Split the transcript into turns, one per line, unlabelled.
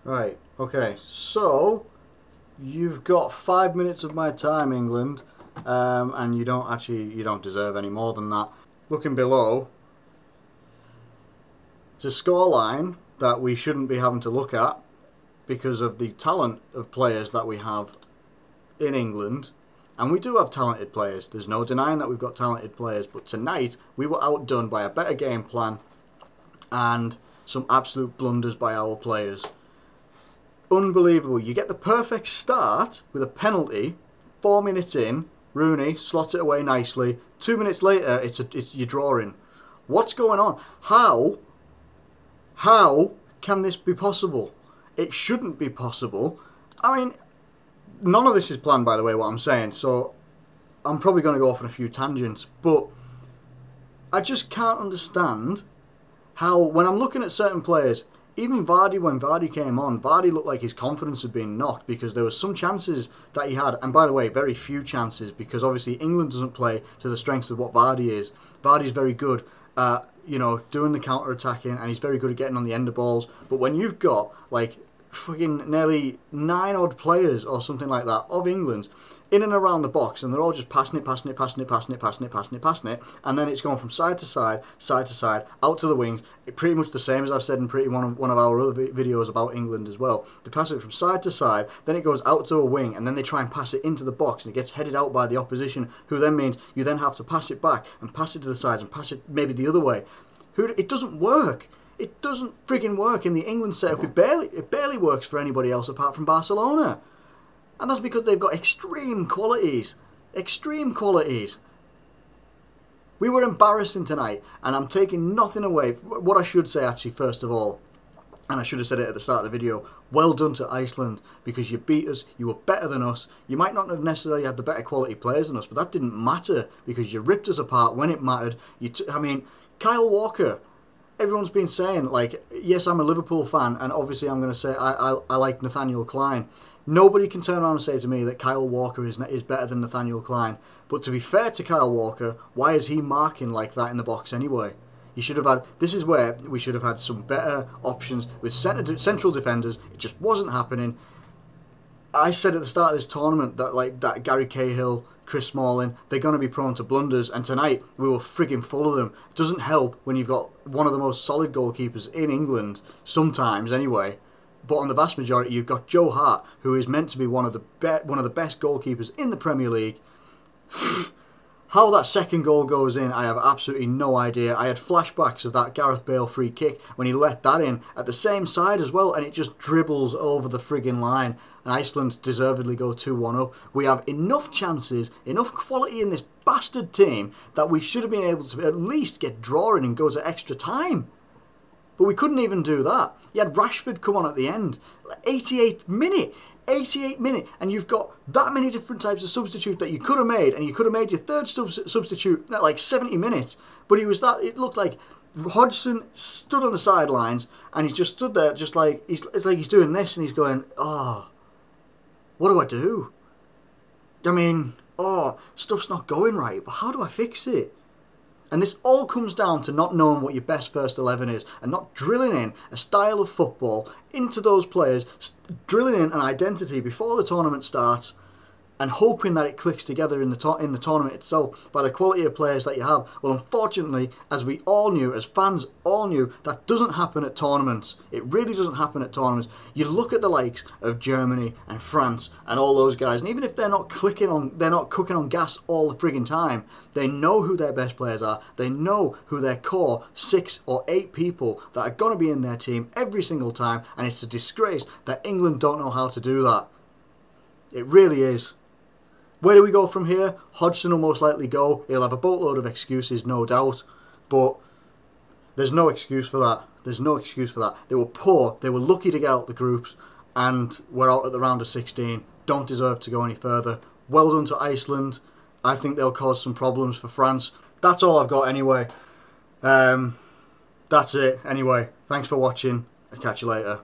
Right, okay, so you've got 5 minutes of my time, England, and you don't deserve any more than that. Looking below, it's a scoreline that we shouldn't be having to look at because of the talent of players that we have in England. And we do have talented players, there's no denying that we've got talented players, but tonight we were outdone by a better game plan and some absolute blunders by our players. Unbelievable. You get the perfect start with a penalty, 4 minutes in, Rooney slots it away nicely. 2 minutes later, it's your drawing. What's going on? How can this be possible? It shouldn't be possible. I mean, none of this is planned, by the way, what I'm saying, so I'm probably going to go off on a few tangents, but I just can't understand how, when I'm looking at certain players, even Vardy, when Vardy came on, Vardy looked like his confidence had been knocked because there were some chances that he had, and by the way, very few chances, because obviously England doesn't play to the strengths of what Vardy is. Vardy's very good at, doing the counter-attacking, and he's very good at getting on the end of balls, but when you've got, like, fucking nearly 9 odd players or something like that of England in and around the box, and they're all just passing it, and then it's going from side to side, out to the wings. Pretty much the same as I've said in one of our other videos about England as well. They pass it from side to side, then it goes out to a wing, and then they try and pass it into the box, and it gets headed out by the opposition, who then means you then have to pass it back and pass it to the sides and pass it maybe the other way. It doesn't work. It doesn't friggin' work in the England setup. It barely works for anybody else apart from Barcelona. And that's because they've got extreme qualities. Extreme qualities. We were embarrassing tonight, and I'm taking nothing away. What I should say, actually, first of all, and I should have said it at the start of the video, well done to Iceland, because you beat us, you were better than us. You might not have necessarily had the better quality players than us, but that didn't matter, because you ripped us apart when it mattered. I mean, Kyle Walker, everyone's been saying, like, yes, I'm a Liverpool fan, and obviously I'm going to say I like Nathaniel Clyne. Nobody can turn around and say to me that Kyle Walker is better than Nathaniel Clyne. But to be fair to Kyle Walker, why is he marking like that in the box anyway? You should have had. This is where we should have had some better options with central defenders. It just wasn't happening. I said at the start of this tournament that Gary Cahill, Chris Smalling, they're going to be prone to blunders, and tonight we were frigging full of them. It doesn't help when you've got one of the most solid goalkeepers in England, sometimes anyway. But on the vast majority, you've got Joe Hart, who is meant to be one of the best goalkeepers in the Premier League. How that second goal goes in, I have absolutely no idea. I had flashbacks of that Gareth Bale free kick when he let that in at the same side as well, and it just dribbles over the friggin' line. And Iceland deservedly go 2-1 up. We have enough chances, enough quality in this bastard team that we should have been able to at least get drawing and go to extra time. But we couldn't even do that. You had Rashford come on at the end. 88th minute. 88th minute. And you've got that many different types of substitutes that you could have made. And you could have made your third substitute at like 70 minutes. But it looked like Hodgson stood on the sidelines. And he's just stood there just like, it's like he's doing this. And he's going, oh, what do I do? I mean, oh, stuff's not going right. But how do I fix it? And this all comes down to not knowing what your best first 11 is and not drilling in a style of football into those players, drilling in an identity before the tournament starts and hoping that it clicks together in the tournament itself by the quality of players that you have. Well, unfortunately, as we all knew, as fans all knew, that doesn't happen at tournaments. It really doesn't happen at tournaments. You look at the likes of Germany and France and all those guys, and even if they're not cooking on gas all the friggin' time, they know who their best players are. They know who their core 6 or 8 people that are going to be in their team every single time, and it's a disgrace that England don't know how to do that. It really is. Where do we go from here? Hodgson will most likely go. He'll have a boatload of excuses, no doubt. But there's no excuse for that. There's no excuse for that. They were poor. They were lucky to get out the groups. And we're out at the round of 16. Don't deserve to go any further. Well done to Iceland. I think they'll cause some problems for France. That's all I've got anyway. That's it. Anyway, thanks for watching. I'll catch you later.